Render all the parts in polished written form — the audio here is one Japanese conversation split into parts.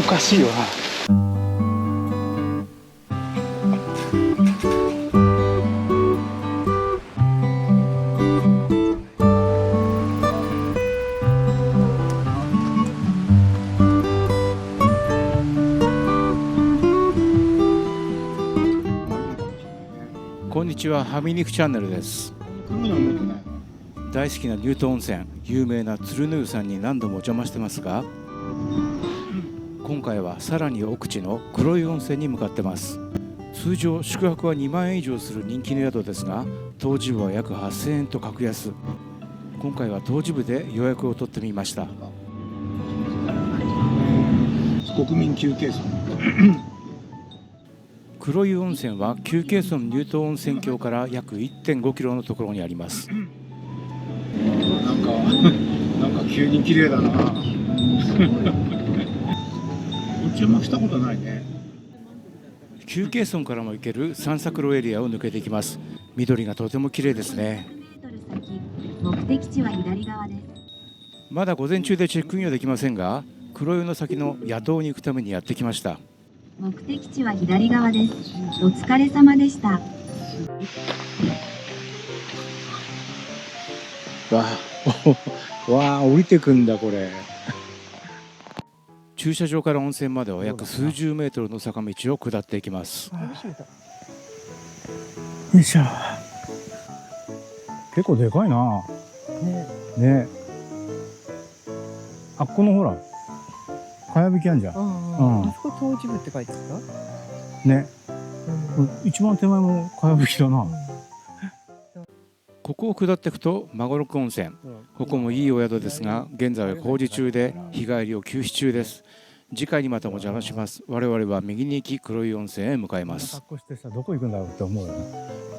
おかしいよな。こんにちは、ハミ肉チャンネルです。大好きな乳頭温泉、有名な鶴の湯さんに何度もお邪魔してますが、今回はさらに奥地の黒湯温泉に向かってます。通常宿泊は2万円以上する人気の宿ですが、当時部は約8000円と格安。今回は当時部で予約を取ってみました。国民休憩村。黒湯温泉は休憩村乳頭温泉郷から約 1.5 キロのところにあります。なんか急に綺麗だな。こっちは来たことないね。休憩村からも行ける散策路エリアを抜けていきます。緑がとても綺麗ですね。目的地は左側です。まだ午前中でチェックインはできませんが、黒湯の先の野党に行くためにやってきました。目的地は左側です。お疲れ様でした。わあ降りてくんだこれ。駐車場から温泉までは約数十メートルの坂道を下っていきます。よいしょ。結構でかいな。ね。あっこのほらかやぶきあんじゃん。あそこ当時部って書いてあったね。一番手前もかやぶきだな。ここを下っていくと孫六温泉。ここもいいお宿ですが、現在は工事中で日帰りを休止中です。次回にまたお邪魔します。我々は右に行き黒湯温泉へ向かいます。格好してさ、どこ行くんだろうって思うよね。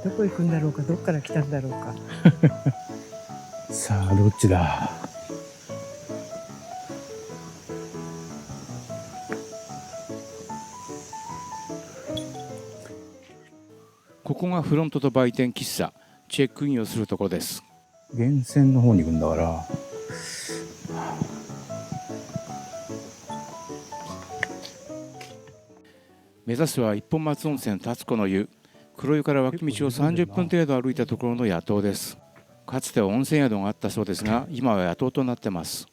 どこ行くんだろうか、どっから来たんだろうか。さあどっちだ。ここがフロントと売店喫茶、チェックインをするところです。源泉の方に行くんだから。目指すは一本松温泉立子の湯。黒湯から脇道を30分程度歩いたところの野党です。かつては温泉宿があったそうですが、今は野党となってます。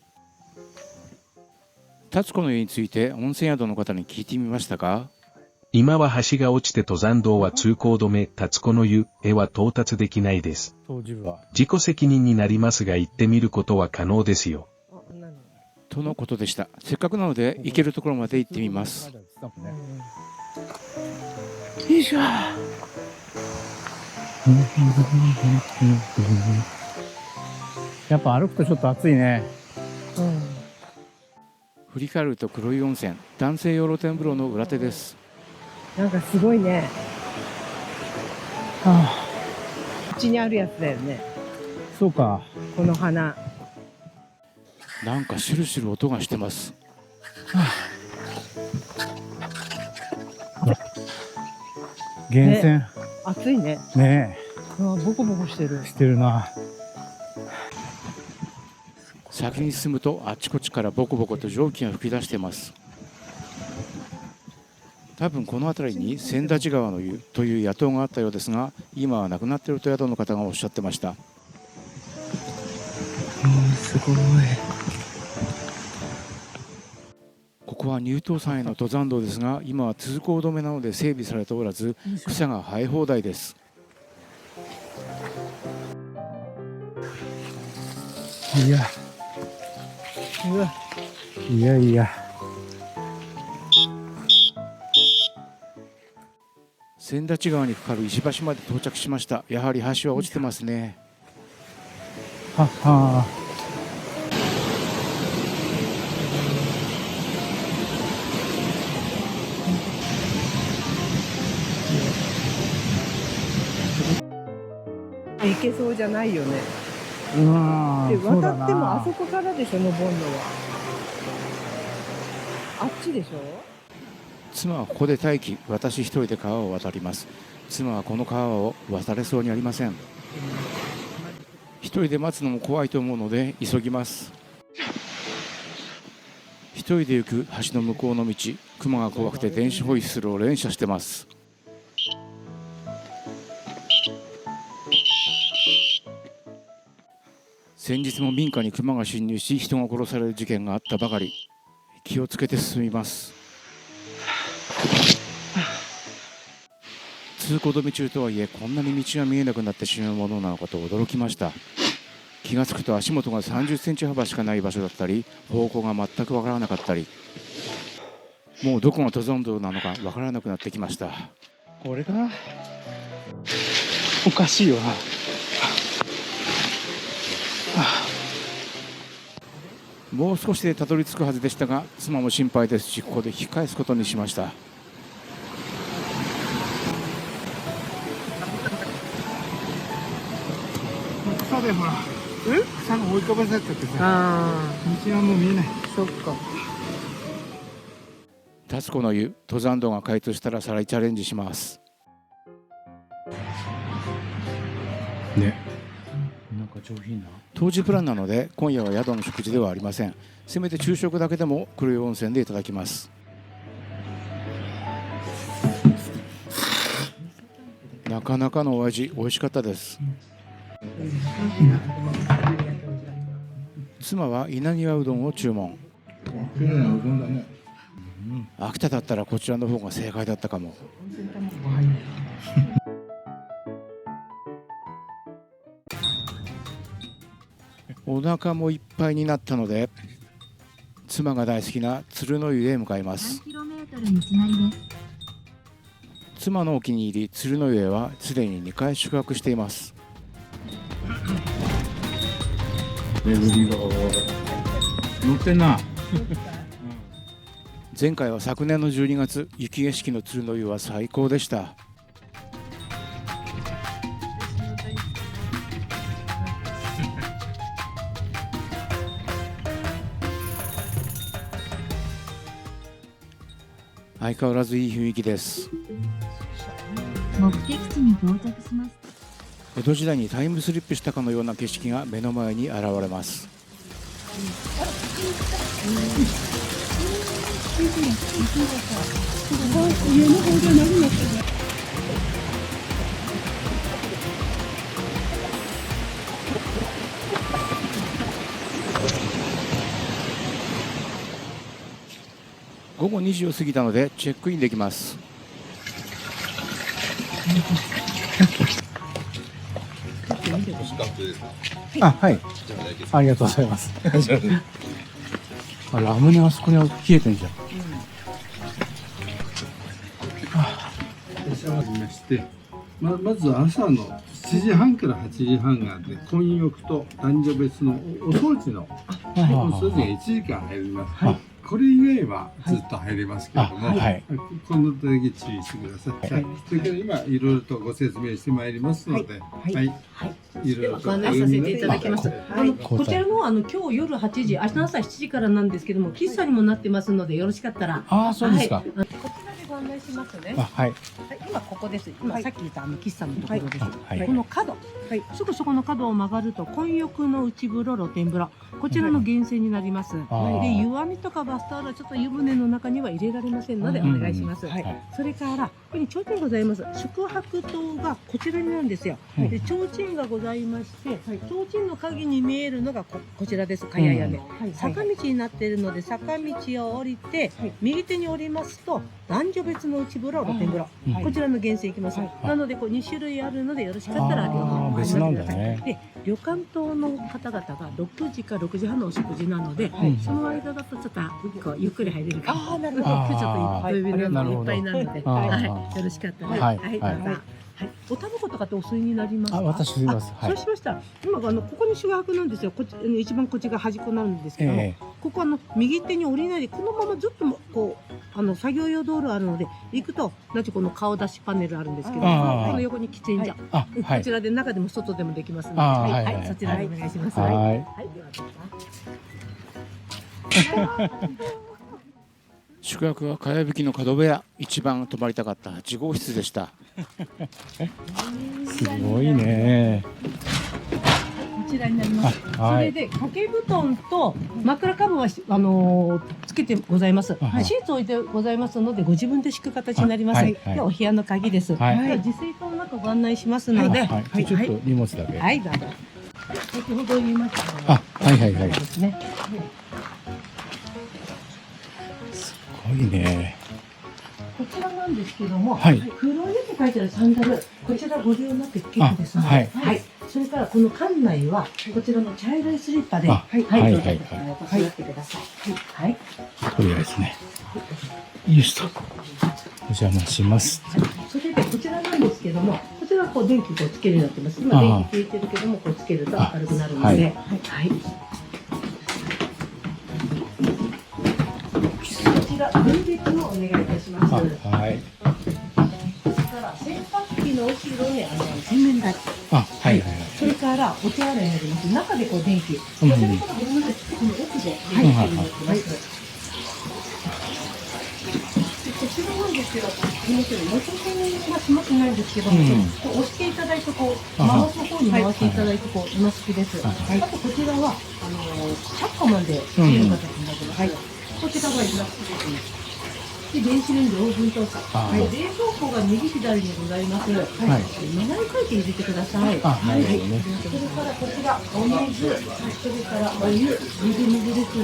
立子の湯について温泉宿の方に聞いてみましたか？今は橋が落ちて登山道は通行止め、立子の湯へは到達できないです。自己責任になりますが行ってみることは可能ですよ。とのことでした。せっかくなので行けるところまで行ってみます。よいしょ。やっぱ歩くとちょっと暑いね。振り返ると黒湯温泉男性用露天風呂の裏手です。なんかすごいね。はこっちにあるやつだよね。そうか。この花。なんかシュルシュル音がしてます。源泉。暑いね。ねボコボコしてる。してるな。先に進むとあちこちからボコボコと蒸気が噴き出しています。多分この辺りに千立川の湯という野党があったようですが、今はなくなっていると宿の方がおっしゃってました。すごい。ここは乳頭山への登山道ですが、今は通行止めなので整備されておらず、草が生え放題です。いやいやいや。千立川に架かる石橋まで到着しました。やはり橋は落ちてますね。はは。行けそうじゃないよね。でそうだな。渡ってもあそこからでしょ、登るのは。あっちでしょ。妻はここで待機。私一人で川を渡ります。妻はこの川を渡れそうにありません。一人で待つのも怖いと思うので急ぎます。一人で行く橋の向こうの道、雲が怖くて電子ホイッスルを連射してます。先日も民家に熊が侵入し人が殺される事件があったばかり。気をつけて進みます。通行止め中とはいえ、こんなに道が見えなくなってしまうものなのかと驚きました。気がつくと足元が30センチ幅しかない場所だったり、方向が全くわからなかったり、もうどこが登山道なのかわからなくなってきました。これかな。おかしいわ。もう少しでたどり着くはずでしたが、妻も心配ですし、ここで引き返すことにしました。草でほら、草が追い飛ばされちゃってさ、あ道がもう見えない。あ、そっか。立子の湯、登山道が開通したらさらにチャレンジします。ね。なんか上品な。当時プランなので、今夜は宿の食事ではありません。せめて昼食だけでも黒湯温泉でいただきます。なかなかのお味、美味しかったです。妻は稲庭うどんを注文。秋田だったらこちらの方が正解だったかも。お腹もいっぱいになったので、妻が大好きな鶴の湯へ向かいます。3km道なりです。妻のお気に入り鶴の湯へはすでに2回宿泊しています。巡りが乗ってんな。前回は昨年の12月、雪景色の鶴の湯は最高でした。相変わらずいい雰囲気です。目的地に到着します。江戸時代にタイムスリップしたかのような景色が目の前に現れます。午後2時を過ぎたのでチェックインできます。あ、はい。ありがとうございます。あ、ラムネあそこに冷えてんじゃん。まず朝の7時半から8時半があって、混浴と男女別のお掃除のお掃除が1時間入ります。これ以外はずっと入れますけれども、この時だけ注意してください。それから今いろいろとご説明してまいりますので、いろいろとご案内させていただきます。こちらの今日夜8時、明日の朝7時からなんですけども、喫茶にもなってますので、よろしかったら。ああ、そうですか。こちらでご案内しますね。はい。今ここです。今さっき言った喫茶のところです。この角、すぐそこの角を曲がると混浴の内風呂、露天風呂、こちらの源泉になります。で、湯あみとかバスタオルはちょっと湯船の中には入れられませんのでお願いします。それからここに提灯ございます。宿泊棟がこちらになるんですよ。で、提灯がございまして、提灯の影に見えるのがこちらです。茅屋根。坂道になっているので坂道を降りて右手に降りますと男女別の内風呂、露天風呂、こちらの源泉行きます。なのでこう2種類あるのでよろしかったら両方別なんだね。で、旅館棟の方々が6時か6時半のお食事なので、その間だとちょっとこうゆっくり入れるかも。今日ちょっといっぱいなので、よろしかったら、どうぞ。おタバコとかってお吸いになりますか？あ、私吸います。そうしましたら、今ここに宿泊なんですよ。一番こっちが端っこになるんですけども、ここ右手に降りないでこのままずっとこう作業用道路あるので行くとこの顔出しパネルあるんですけど、この横に喫煙所、こちらで中でも外でもできますので、そちらでお願いします。はい。では宿泊は茅葺きの角部屋、一番泊まりたかった8号室でした。すごいね。ちらになります。あはいそれで掛け布団と枕カバーはつけてございます。はいシーツ置いてございますのでご自分で敷く形になります。はいはいでお部屋の鍵です。はいで自炊棟の中ご案内しますので、はい、ちょっと荷物だけ。はい、どうぞ。先ほど言いましたね。あ、はいはいはい。ですね。すごいね。こちらなんですけども、はい黒湯って書いてあるサンダル、こちらご利用になって結構ですので、あはいはい。それからこの館内はこちらの茶色いスリッパで、あはい、はいどうぞはいはいお越しになってください。はい。とりあえずね。よいしょ。お邪魔します。それでこちらなんですけども、こちらはこう電気こうつけるようになってます。今ああ電気ついてるけども、こうつけると明るくなるので、はいはい。こちら分別をお願いいたします。あ、はい。それから洗濯機の後ろに洗面台。あ、はいはいはい。それからお手洗いになります。中でこう電気。こうんちらからご覧のこの奥で電気になってます。こちらなんですけど、すみません、元栓はしまってないんですけど、うんこう押していただいて、こう、回す方に回していただいて、こう、今式です。あとこちらは、チャッカマンで見える形になってます。はい。こちらがイラストです。で、電子レンジ、オーブントースター。はい。冷蔵庫が右左にございます。はい。7回転入れてください。あなるほどねそれからこちら、お水、それからお湯、水です。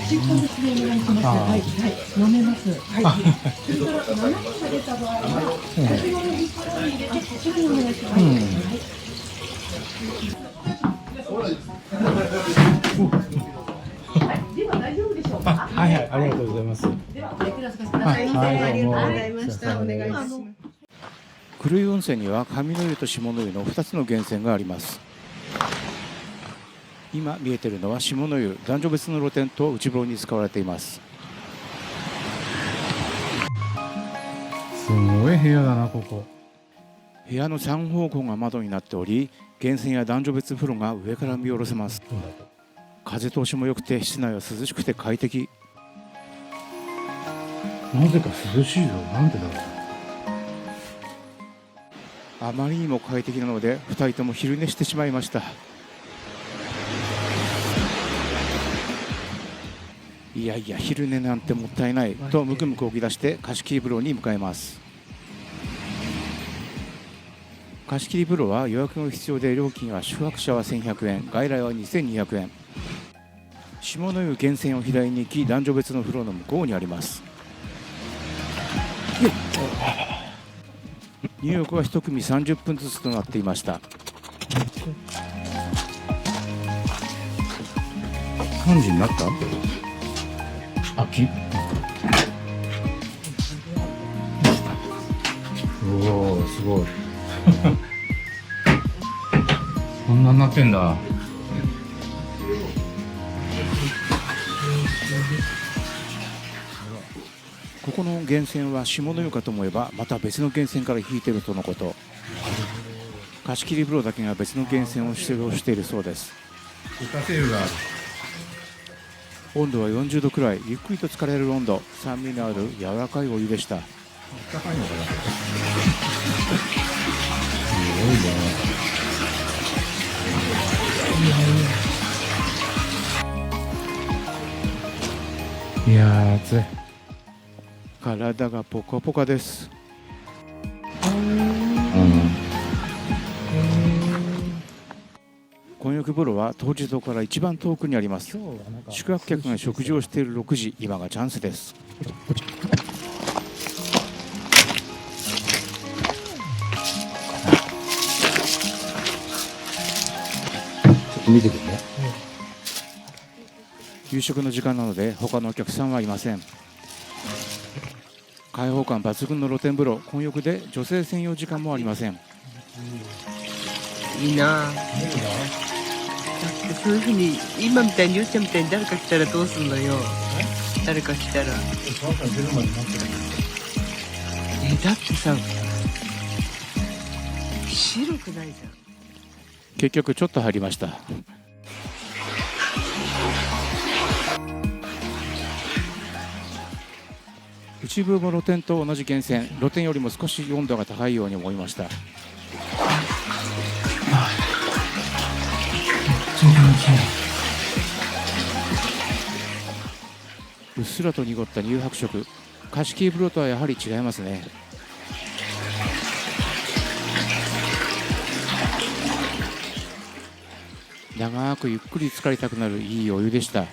吸い込んでお願いします。はい。はい。飲めます。はい。それから、7個が出た場合は、こちらの袋に入れて、こちらにお願いします。はい。では大丈夫でしょうか。はいはい、ありがとうございます。では、お手ください。ありがとうございました。お願いします。黒湯温泉には上の湯と下の湯の2つの源泉があります。今見えているのは下の湯、男女別の露天と内風呂に使われています。すごい部屋だな、ここ。部屋の3方向が窓になっており、源泉や男女別風呂が上から見下ろせます。風通しも良くて室内は涼しくて快適。なぜか涼しいぞ。なんでだろう。あまりにも快適なので2人とも昼寝してしまいました。いやいや、昼寝なんてもったいないとムクムク起き出して貸し切り風呂に向かいます。貸し切り風呂は予約が必要で、料金は宿泊者は1100円、外来は2200円。下の湯源泉を左に行き、男女別の風呂の向こうにあります。入浴は1組30分ずつとなっていました。3時になった秋。おお、すごい。こんなになってんだ。ここの源泉は下の湯かと思えばまた別の源泉から引いているとのこと。貸し切り風呂だけが別の源泉を使用しているそうです。自家製がある。温度は40度くらい、ゆっくりと疲れる温度、酸味のある柔らかいお湯でした。高いのかな。すごいね。いやー、暑い。体がポカポカです。混浴風呂は当時棟から一番遠くにあります。宿泊客が食事をしている6時、今がチャンスです。ちょっと見てくるね。夕食の時間なので他のお客さんはいません。開放感抜群の露天風呂、混浴で女性専用時間もありません。いいなぁ。だってそういうふうに、今みたいにゆうちゃんみたいに誰か来たらどうすんのよ。誰か来たら。だってさ、白くないじゃん。結局ちょっと入りました。内風呂も露天と同じ源泉、露天よりも少し温度が高いように思いました。うっすらと濁った乳白色、貸し切り風呂とはやはり違いますね。長くゆっくり浸かりたくなるいいお湯でした。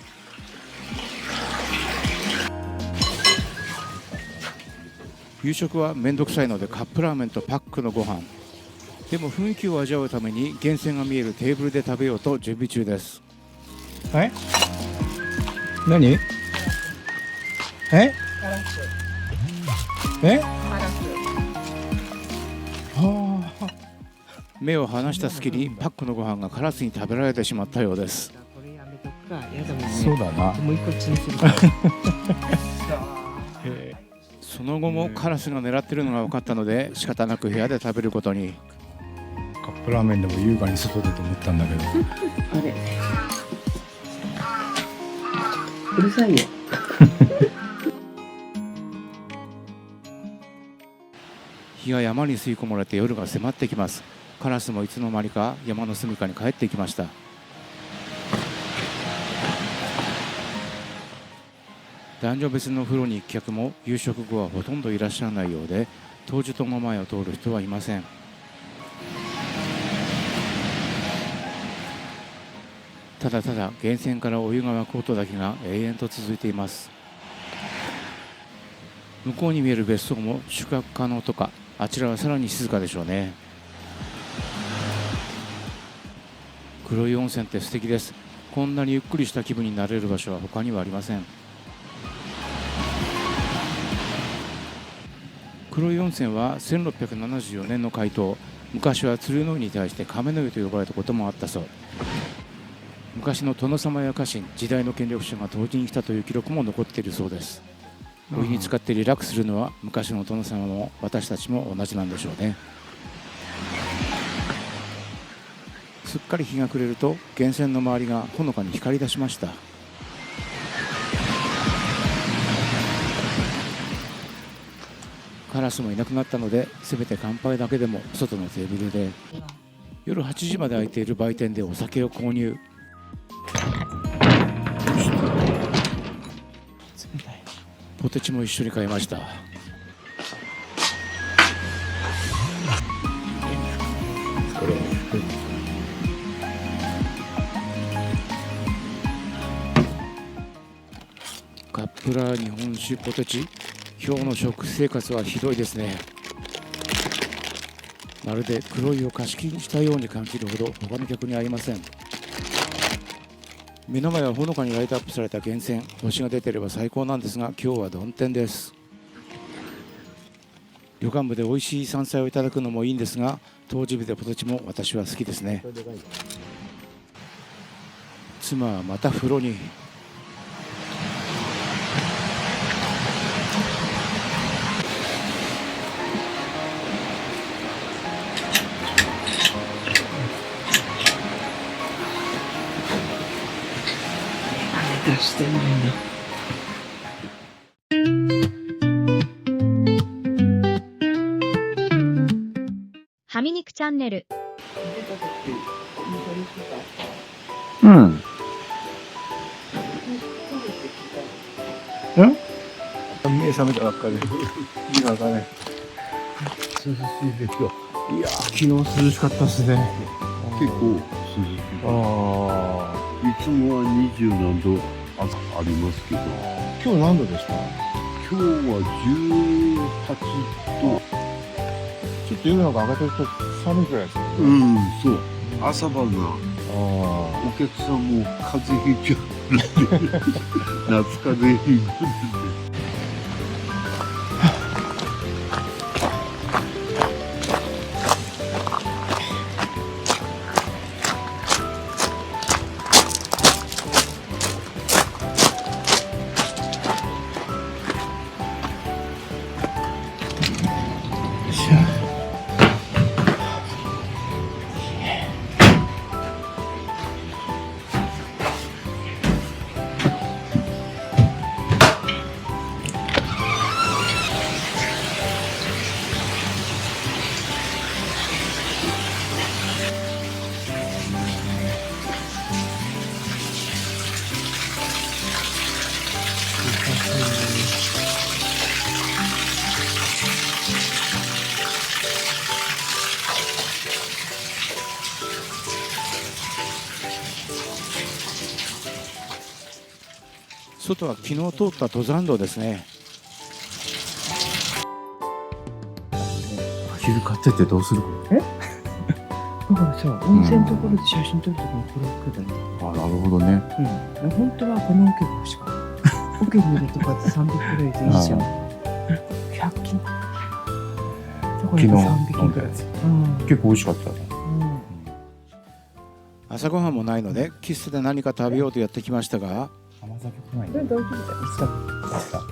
夕食はめんどくさいのでカップラーメンとパックのご飯。でも雰囲気を味わうために源泉が見えるテーブルで食べようと準備中です。え、何？え？え？はあ。目を離した隙にパックのご飯がカラスに食べられてしまったようです。これやめとくか。やだもんね。そうだな。もう一個チンするから。その後もカラスが狙ってるのが分かったので仕方なく部屋で食べることに。カップラーメンでも優雅に外でと思ったんだけど。あれ。うるさいよ。日が山に吸い込まれて夜が迫ってきます。カラスもいつの間にか山の住処に帰ってきました。男女別の風呂に行く客も夕食後はほとんどいらっしゃらないようで、当時との前を通る人はいません。ただただ源泉からお湯が湧く音だけが永遠と続いています。向こうに見える別荘も宿泊可能とか、あちらはさらに静かでしょうね。黒い温泉って素敵です。こんなにゆっくりした気分になれる場所は他にはありません。黒い温泉は1674年の開湯。昔は鶴の湯に対して亀の湯と呼ばれたこともあったそう。昔の殿様や家臣、時代の権力者が湯治に来たという記録も残っているそうです。お湯に浸かってリラックスするのは昔の殿様も私たちも同じなんでしょうね。すっかり日が暮れると源泉の周りがほのかに光り出しました。カラスもいなくなったので、せめて乾杯だけでも外のテーブルで。夜8時まで開いている売店でお酒を購入。ポテチも一緒に買いました。カップラー、日本酒、ポテチ。今日の食生活はひどいですね。まるで黒いを貸し切りにしたように感じるほど他の客に会いません。目の前はほのかにライトアップされた源泉。星が出ていれば最高なんですが、今日は曇天です。旅館部で美味しい山菜をいただくのもいいんですが、湯治部でポテチも私は好きですね。妻はまた風呂に。出してないの。はみ肉チャンネル。うん。目覚めたばっかり。今がね。涼しいですよ。いやー、昨日涼しかったですね。結構涼しい。ああ。いつもは20何度ありますけど、今日何度でした？今日は18度。ちょっと夜なんか上がってると寒いくらいですね。うん、そう。朝晩があお客さんも風邪ひいちゃう。夏風邪ひいちゃう。外は昨日通った登山道ですね。アヒル買ってってどうする？だからさ、温泉のところで写真撮るときにこれをつけたんだよ。あ、なるほどね。うん。本当はこの桶が欲しかった。桶に入れとかって300くらいでいいじゃん。100均。だから昨日3匹飲んくらい。だやつ。うん。結構美味しかったね。朝ごはんもないので喫茶で何か食べようとやってきましたが、甘酒来ないこれ大丈夫だよ。いつか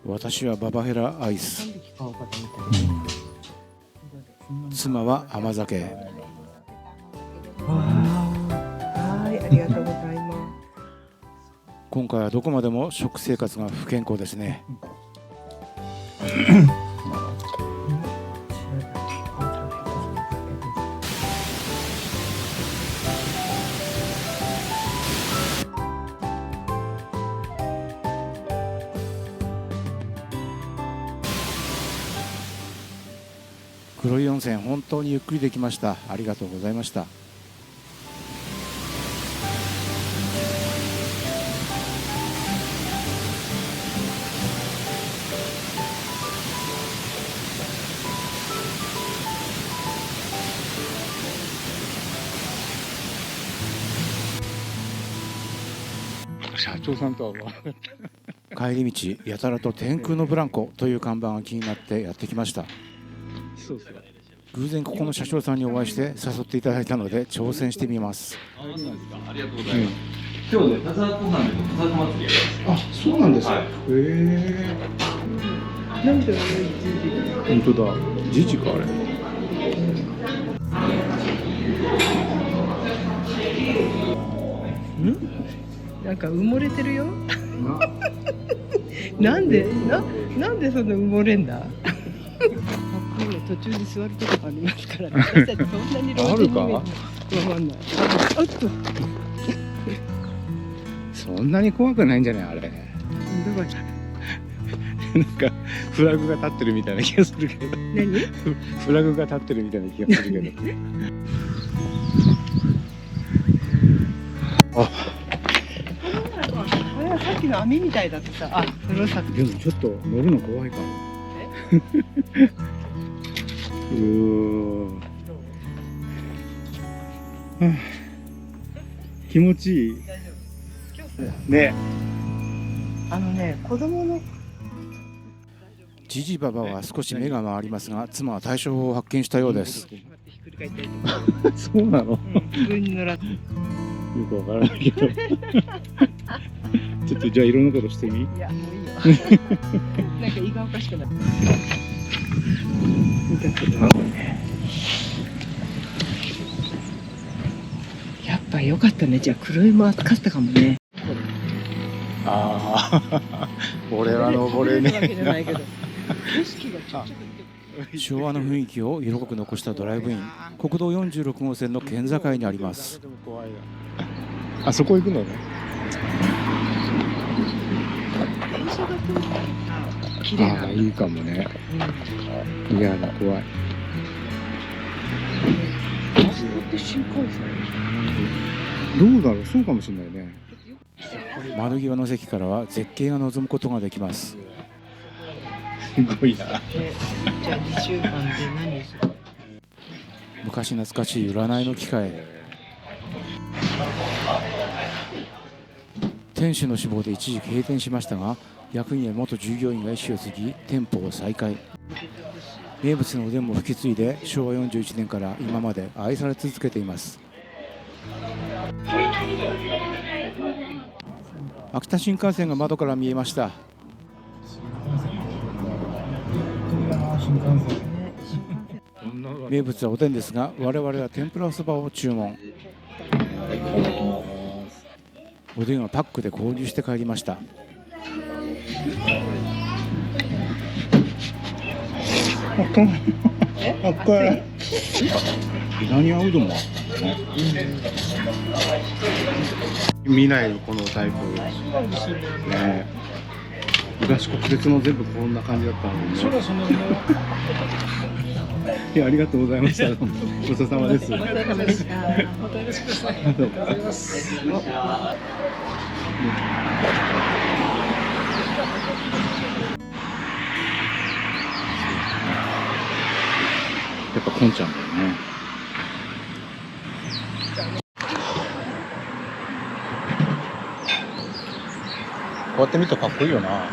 私はババヘラアイス、 3匹買おうかと思ったけど。妻は甘酒。はい、ありがとうございます。今回はどこまでも食生活が不健康ですね。黒い温泉、本当にゆっくりできました。ありがとうございました。社長さんとは帰り道、やたらと天空のブランコという看板が気になってやってきました。そうそう。偶然ここの社長さんにお会いして誘っていただいたので挑戦してみます。ありがとうございます。今日ね、田沢湖畔で田沢湖祭りやります。あ、そうなんですか。はいへえ。なんで本当だ。ジジかあれ。なんか埋もれてるよ。なんでそんな埋もれんだ。途中に座るとこありますから、ね、私たちそんなに老人に見えない。わかんない。おっと。そんなに怖くないんじゃないあれ。どこだ。なんかフラグが立ってるみたいな気がするけど。何？フラグが立ってるみたいな気がするけど。あ、これはさっきの網みたいだってさ。あ、風呂先。でもちょっと乗るの怖いかも。うーん。はあ気持ちいい。ね。あのね、子供のジジババは少し目が回りますが、妻は対処法を発見したようです。ひっくり返ったりとか。そうなの。上に乗らず。よくわからないけど。ちょっとじゃあいろんなことしてみ。いや、もういいよ。なんか胃がおかしくなる。やっぱ良かったね。じゃあ黒いも暑かったかもね。ああ、俺は登れねえな。昭和の雰囲気を色濃く残したドライブイン、国道46号線の県境にあります。あそこ行くのね。綺麗な。ああ、いいかもね。いやだ、怖い。どうだろう、そうかもしれないね。窓際の席からは絶景が望むことができます。すごいな。じゃあ2週間で何する？昔懐かしい占いの機械。店主の死亡で一時閉店しましたが、役員や元従業員が意思を継ぎ店舗を再開。名物のおでんも引き継いで昭和41年から今まで愛され続けています。秋田新幹線が窓から見えました。名物はおでんですが、我々は天ぷらそばを注文。おでんはパックで購入して帰りました。赤い。稲庭うどんも。見ないよこのタイプ。ねえ。昔国鉄の全部こんな感じだったのにね。いや、ありがとうございました。ごちそうさまです。お疲れ様でした。またよろしくください。ありがとうございます。やっぱこんちゃんだよね。こうやって見るとかっこいいよな。